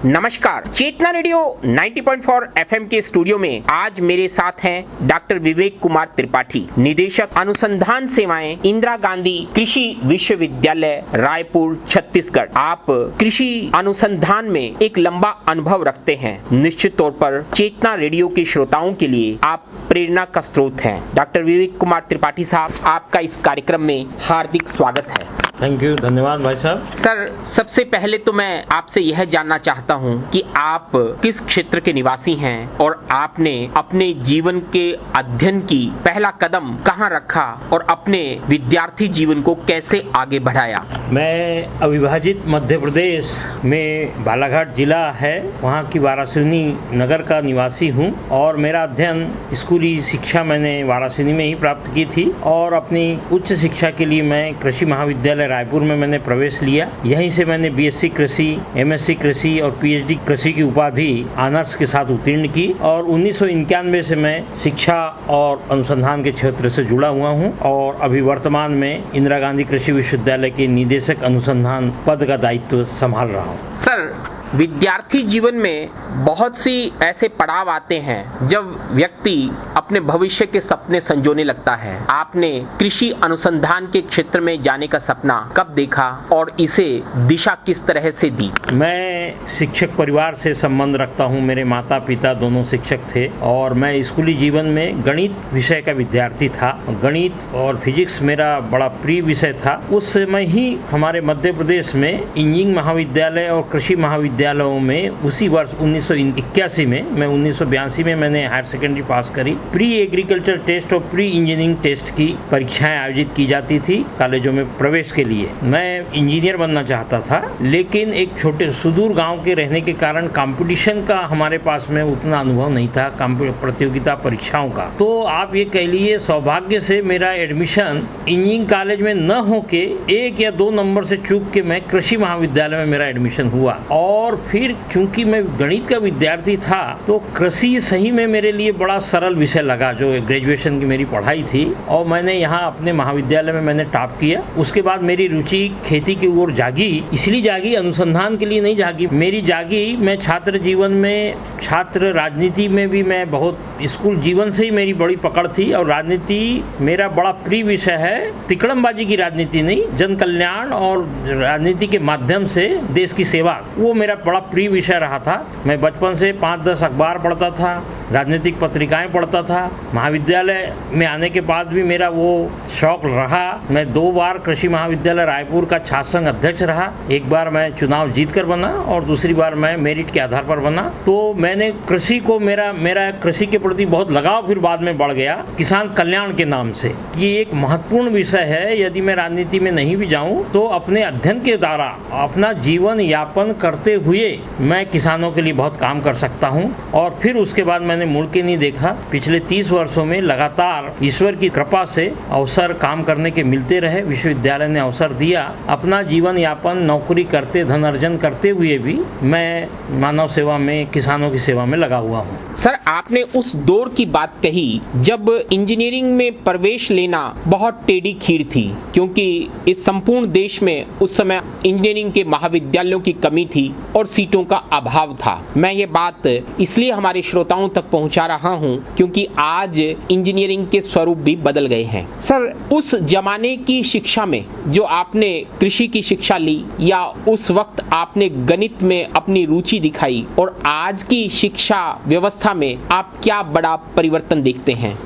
नमस्कार, चेतना radio 90.4 FM के studio में आज मेरे साथ हैं डॉक्टर विवेक कुमार त्रिपाठी, निदेशक अनुसंधान सेवाएं, इंदिरा गांधी कृषि विश्वविद्यालय, रायपुर, छत्तीसगढ़। आप कृषि अनुसंधान में एक लंबा अनुभव रखते हैं। निश्चित तौर पर चेतना रेडियो के श्रोताओं के लिए आप प्रेरणा का स्रोत हैं। डॉक्टर विवेक कुमार त्रिपाठी साहब, आपका इस कार्यक्रम में हार्दिक स्वागत है। थैंक यू, धन्यवाद भाई साहब। सर, सबसे पहले तो मैं आपसे यह जानना चाहता हूं कि आप किस क्षेत्र के निवासी हैं और आपने अपने जीवन के अध्ययन की पहला कदम कहां रखा और अपने विद्यार्थी जीवन को कैसे आगे बढ़ाया। मैं अविभाजित मध्य प्रदेश में बालाघाट जिला है, वहां की वारासिनी नगर का निवासी हूं और मेरा अध्ययन स्कूली शिक्षा मैंने वारासिनी में ही प्राप्त की थी और अपनी उच्च शिक्षा के लिए मैं कृषि महाविद्यालय रायपुर में मैंने प्रवेश लिया। यहीं से मैंने बीएससी कृषि, एमएससी कृषि और पीएचडी कृषि की उपाधि ऑनर्स के साथ उत्तीर्ण की और 1991 से मैं शिक्षा और अनुसंधान के क्षेत्र से जुड़ा हुआ हूं और अभी वर्तमान में इंदिरा गांधी कृषि विश्वविद्यालय के निदेशक अनुसंधान पद का दायित्व संभाल रहा हूं। सर, विद्यार्थी जीवन में बहुत सी ऐसे पड़ाव आते हैं जब व्यक्ति अपने भविष्य के सपने संजोने लगता है। आपने कृषि अनुसंधान के क्षेत्र में जाने का सपना कब देखा और इसे दिशा किस तरह से दी? मैं शिक्षक परिवार से संबंध रखता हूं। मेरे माता पिता दोनों शिक्षक थे और मैं स्कूली जीवन में गणित विषय का विद्यार्थी था। गणित और फिजिक्स मेरा बड़ा प्रिय विषय था। उस समय ही हमारे मध्य प्रदेश में इंजीनियरिंग महाविद्यालय और कृषि महाविद्यालयों में उसी वर्ष 1981 में, मैं 1982 में मैंने हायर सेकेंडरी पास करी। प्री एग्रीकल्चर टेस्ट और प्री इंजीनियरिंग टेस्ट की परीक्षाएं आयोजित की जाती थी कॉलेजों में प्रवेश के लिए। मैं इंजीनियर बनना चाहता था, लेकिन एक छोटे सुदूर गांव के रहने के कारण कंपटीशन का हमारे पास में उतना अनुभव नहीं था, प्रतियोगिता परीक्षाओं का। तो आप ये कह लीजिए सौभाग्य से मेरा एडमिशन इंजीनियरिंग कॉलेज में न होके 1 या 2 नंबर से चूक के मैं कृषि महाविद्यालय में मेरा एडमिशन हुआ और फिर चूंकि मैं गणित का विद्यार्थी था तो कृषि सही में मेरे लिए बड़ा सरल विषय लगा, जो ग्रेजुएशन की मेरी पढ़ाई थी और मैंने यहाँ अपने महाविद्यालय में मैंने टॉप किया। उसके बाद मेरी रुचि खेती की ओर जागी, इसलिए जागी, अनुसंधान के लिए नहीं जागी। मेरी जागी, मैं छात्र जीवन में, छात्र राजनीति में भी मैं बहुत, स्कूल जीवन से ही मेरी बड़ी पकड़ थी और राजनीति मेरा बड़ा प्रिय विषय है। तिकड़मबाजी की राजनीति नहीं, जन कल्याण और राजनीति के माध्यम से देश की सेवा, वो मेरा बड़ा प्रिय विषय रहा था। मैं बचपन से 5-10 अखबार पढ़ता था, राजनीतिक पत्रिकाएं पढ़ता था। महाविद्यालय में आने के बाद भी मेरा वो शौक रहा। मैं 2 बार कृषि महाविद्यालय रायपुर का छात्र संघ अध्यक्ष रहा। एक बार मैं चुनाव जीतकर बना और दूसरी बार मैं मेरिट के आधार पर बना। तो मैंने कृषि को, मेरा कृषि के प्रति बहुत लगाव फिर बाद में बढ़ गया, किसान कल्याण के नाम से। ये एक महत्वपूर्ण विषय है। यदि मैं राजनीति में नहीं भी जाऊं तो अपने अध्ययन के द्वारा अपना जीवन यापन करते हुए मैं किसानों के लिए बहुत काम कर सकता हूं और फिर उसके बाद मैंने मुड़ के नहीं देखा। पिछले 30 वर्षों में लगातार ईश्वर की कृपा से अवसर काम करने के मिलते रहे। विश्वविद्यालय ने अवसर दिया। अपना जीवन यापन नौकरी करते, धन अर्जन करते हुए भी मैं मानव सेवा में, किसानों की सेवा में लगा हुआ हूँ। सर, आपने उस दौर की बात कही जब इंजीनियरिंग में प्रवेश लेना बहुत टेढ़ी खीर थी, क्योंकि इस संपूर्ण देश में उस समय इंजीनियरिंग के महाविद्यालयों की कमी थी और सीटों का अभाव था। मैं ये बात इसलिए हमारे श्रोताओं तक पहुंचा रहा हूं क्योंकि आज इंजीनियरिंग के स्वरूप भी बदल गए हैं। सर, उस जमाने की शिक्षा में जो आपने कृषि की शिक्षा ली या उस वक्त आपने गणित में अपनी रुचि दिखाई और आज की शिक्षा व्यवस्था में आप क्या बड़ा परिवर्तन देखते हैं?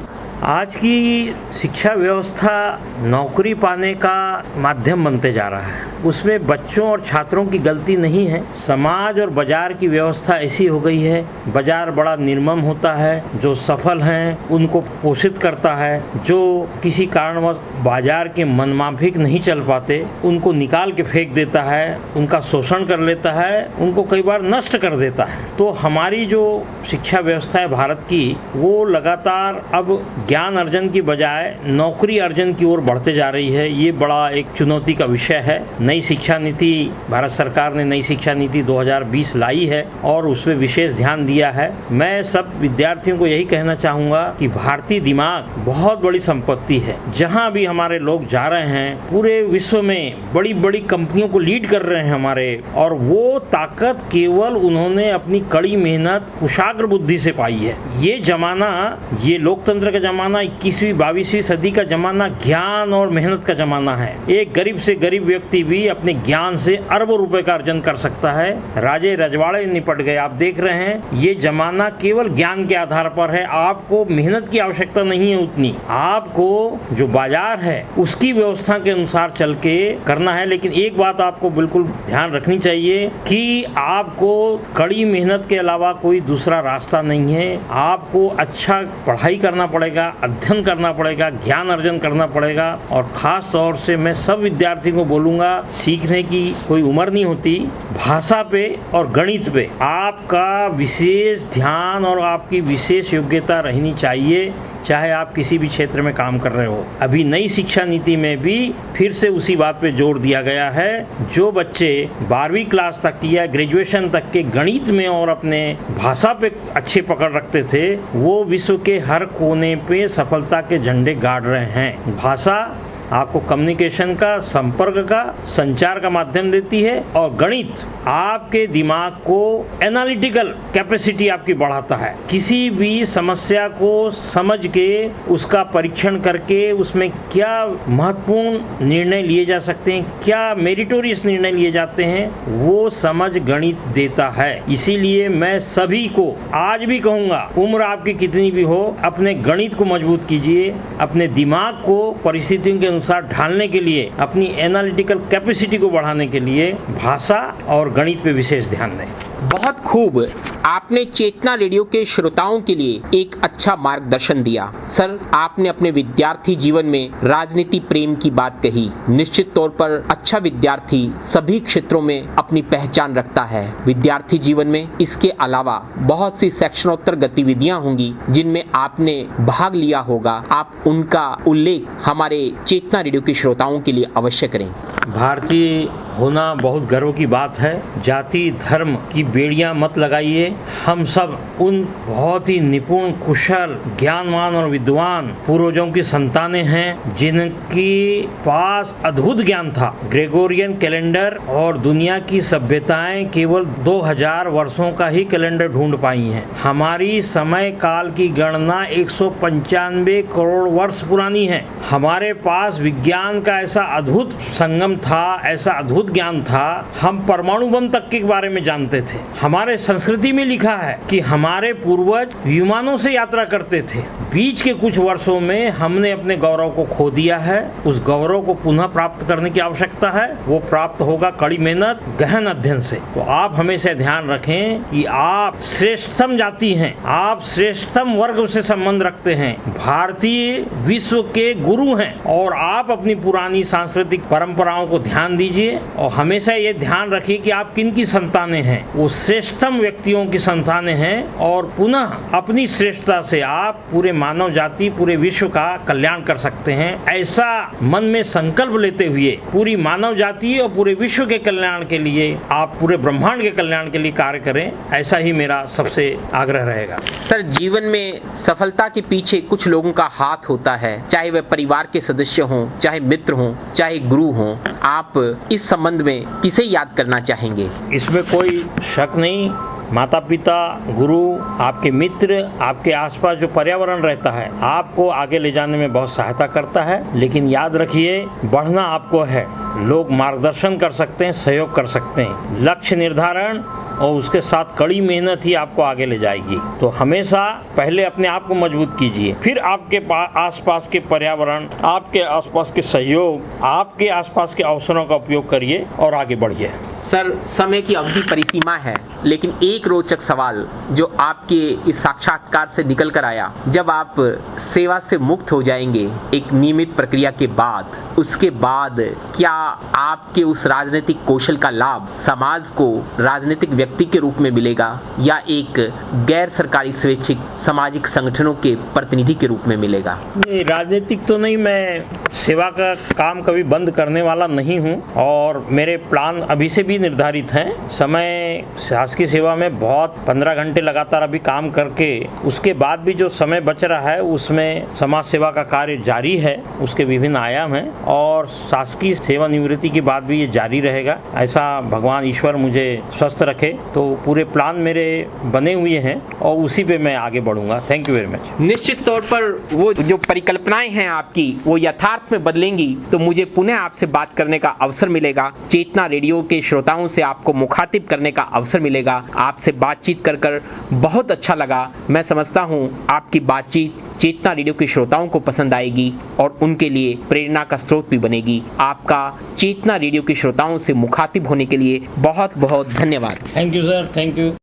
आज की शिक्षा व्यवस्था नौकरी पाने का माध्यम बनते जा रहा है। उसमें बच्चों और छात्रों की गलती नहीं है। समाज और बाजार की व्यवस्था ऐसी हो गई है, बाजार बड़ा निर्मम होता है। जो सफल हैं उनको पोषित करता है, जो किसी कारणवश बाजार के मनमाफिक नहीं चल पाते उनको निकाल के फेंक देता है, उनका शोषण कर लेता है, उनको कई बार नष्ट कर देता है। तो हमारी जो शिक्षा व्यवस्था है भारत की, वो लगातार अब ज्ञान अर्जन की बजाय नौकरी अर्जन की ओर बढ़ते जा रही है। ये बड़ा एक चुनौती का विषय है। नई शिक्षा नीति, भारत सरकार ने नई शिक्षा नीति 2020 लाई है और उसमें विशेष ध्यान दिया है। मैं सब विद्यार्थियों को यही कहना चाहूंगा कि भारतीय दिमाग बहुत बड़ी संपत्ति है। जहां भी हमारे लोग जा रहे हैं, पूरे विश्व में बड़ी बड़ी कंपनियों को लीड कर रहे हैं हमारे, और वो ताकत केवल उन्होंने अपनी कड़ी मेहनत, कुशाग्र बुद्धि से पाई है। ये जमाना, ये लोकतंत्र का जमाना, 21वीं 22वीं सदी का जमाना ज्ञान और मेहनत का जमाना है। एक गरीब से गरीब व्यक्ति भी अपने ज्ञान से अरबों रुपए का अर्जन कर सकता है। राजे रजवाड़े निपट गए। आप देख रहे हैं ये जमाना केवल ज्ञान के आधार पर है। आपको मेहनत की आवश्यकता नहीं है उतनी, आपको जो बाजार है उसकी व्यवस्था के अनुसार चल के करना है। लेकिन एक बात आपको बिल्कुल ध्यान रखनी चाहिए कि आपको कड़ी मेहनत के अलावा कोई दूसरा रास्ता नहीं है। आपको अच्छा पढ़ाई करना पड़ेगा, अध्ययन करना पड़ेगा, ज्ञान अर्जन करना पड़ेगा। और खास तौर से मैं सब विद्यार्थी को बोलूंगा, सीखने की कोई उम्र नहीं होती। भाषा पे और गणित पे आपका विशेष ध्यान और आपकी विशेष योग्यता रहनी चाहिए, चाहे आप किसी भी क्षेत्र में काम कर रहे हो। अभी नई शिक्षा नीति में भी फिर से उसी बात पे जोर दिया गया है। जो बच्चे 12वीं क्लास तक या ग्रेजुएशन तक के गणित में और अपने भाषा पे अच्छे पकड़ रखते थे, वो विश्व के हर कोने पे सफलता के झंडे गाड़ रहे हैं। भाषा आपको कम्युनिकेशन का, संपर्क का, संचार का माध्यम देती है, और गणित आपके दिमाग को एनालिटिकल कैपेसिटी आपकी बढ़ाता है। किसी भी समस्या को समझ के उसका परीक्षण करके उसमें क्या महत्वपूर्ण निर्णय लिए जा सकते हैं, क्या मेरिटोरियस निर्णय लिए जाते हैं, वो समझ गणित देता है। इसीलिए मैं सभी को आज भी कहूंगा, उम्र आपकी कितनी भी हो, अपने गणित को मजबूत कीजिए। अपने दिमाग को परिस्थितियों के अनुसार ढालने के लिए, अपनी एनालिटिकल कैपेसिटी को बढ़ाने के लिए भाषा और गणित पे विशेष ध्यान दें। बहुत खूब, आपने चेतना रेडियो के श्रोताओं के लिए एक अच्छा मार्गदर्शन दिया। सर, आपने अपने विद्यार्थी जीवन में राजनीति प्रेम की बात कही। निश्चित तौर पर अच्छा विद्यार्थी सभी क्षेत्रों में अपनी पहचान रखता है। विद्यार्थी जीवन में इसके अलावा बहुत सी सेक्शनोत्तर गतिविधियां होंगी जिनमें आपने भाग लिया होगा। आप उनका उल्लेख हमारे चेतना रेडियो के श्रोताओं के लिए अवश्य करें। भारतीय होना बहुत गर्व की बात है। जाति धर्म की बेड़ियां मत लगाइए। हम सब उन बहुत ही निपुण, कुशल, ज्ञानवान और विद्वान पूर्वजों की संतानें हैं जिनके पास अद्भुत ज्ञान था। ग्रेगोरियन कैलेंडर और दुनिया की सभ्यताएं केवल 2000 वर्षों का ही कैलेंडर ढूंढ पाई हैं। हमारी समय काल की गणना 195 करोड़ वर्ष पुरानी है। हमारे पास विज्ञान का ऐसा अद्भुत संगम था, ऐसा अद्भुत ज्ञान था। हम परमाणु बम तक के बारे में जानते थे। हमारे संस्कृति में लिखा है कि हमारे पूर्वज विमानों से यात्रा करते थे। बीच के कुछ वर्षों में हमने अपने गौरव को खो दिया है। उस गौरव को पुनः प्राप्त करने की आवश्यकता है। वो प्राप्त होगा कड़ी मेहनत, गहन अध्ययन से। तो आप हमेशा ध्यान रखें कि आप श्रेष्ठतम जाति हैं, आप श्रेष्ठतम वर्ग से संबंध रखते हैं, भारतीय विश्व के गुरु हैं, और आप अपनी पुरानी सांस्कृतिक परंपराओं को ध्यान दीजिए। और हमेशा ये ध्यान रखिए कि आप किन की संतानें हैं। वो श्रेष्ठतम व्यक्तियों की संतानें हैं, और पुनः अपनी श्रेष्ठता से आप पूरे मानव जाति, पूरे विश्व का कल्याण कर सकते हैं। ऐसा मन में संकल्प लेते हुए पूरी मानव जाति और पूरे विश्व के कल्याण के लिए, आप पूरे ब्रह्मांड के कल्याण के लिए कार्य करें। ऐसा ही मेरा सबसे आग्रह रहेगा। सर, जीवन में सफलता के पीछे कुछ लोगों का हाथ होता है, चाहे वह परिवार के सदस्य हों, चाहे मित्र हों, चाहे गुरु हों। आप इस संबंध में किसे याद करना चाहेंगे? इसमें कोई शक नहीं। माता पिता, गुरु, आपके मित्र, आपके आसपास जो पर्यावरण रहता है, आपको आगे ले जाने में बहुत सहायता करता है। लेकिन याद रखिए, बढ़ना आपको है। लोग मार्गदर्शन कर सकते हैं, सहयोग कर सकते हैं। लक्ष्य निर्धारण और उसके साथ कड़ी मेहनत ही आपको आगे ले जाएगी। तो हमेशा पहले अपने आप को मजबूत कीजिए, फिर आपके आसपास के पर्यावरण, आपके आसपास के सहयोग, आपके आसपास के अवसरों का उपयोग करिए और आगे बढ़िए। सर, समय की अवधि परिसीमा है, लेकिन एक रोचक सवाल जो आपके इस साक्षात्कार से निकल कर आया, जब आप सेवा से मुक्त हो जाएंगे एक नियमित प्रक्रिया के बाद, उसके बाद क्या आपके उस राजनीतिक कौशल का लाभ समाज को, राजनीतिक व्यक्ति के रूप में मिलेगा या एक गैर सरकारी स्वैच्छिक सामाजिक संगठनों के प्रतिनिधि के रूप में मिलेगा? नहीं, राजनीतिक तो नहीं, मैं सेवा का काम कभी बंद करने वाला नहीं हूँ और मेरे प्लान अभी से भी निर्धारित हैं। समय शासकीय सेवा में बहुत 15 घंटे लगातार अभी काम करके उसके बाद भी जो समय बच रहा है उसमें समाज सेवा का कार्य जारी है, उसके विभिन्न आयाम हैं और शासकीय सेवानिवृत्ति के बाद भी ये जारी रहेगा। ऐसा भगवान ईश्वर मुझे स्वस्थ रखे। तो पूरे प्लान मेरे बने हुए हैं और उसी पे मैं आगे बढ़ूंगा। Thank you very much. निश्चित तौर पर वो जो परिकल्पनाएं हैं आपकी वो यथार्थ में बदलेंगी तो मुझे पुनः आपसे बात करने का अवसर मिलेगा। चेतना रेडियो के श्रोताओं से आपको मुखातिब करने का अवसर मिलेगा। आपसे बातचीत कर बहुत अच्छा लगा। मैं समझता हूँ आपकी बातचीत चेतना रेडियो के श्रोताओं को पसंद आएगी और उनके लिए प्रेरणा का स्रोत भी बनेगी। आपका चेतना रेडियो के श्रोताओं से मुखातिब होने के लिए बहुत बहुत धन्यवाद। Thank you sir, thank you.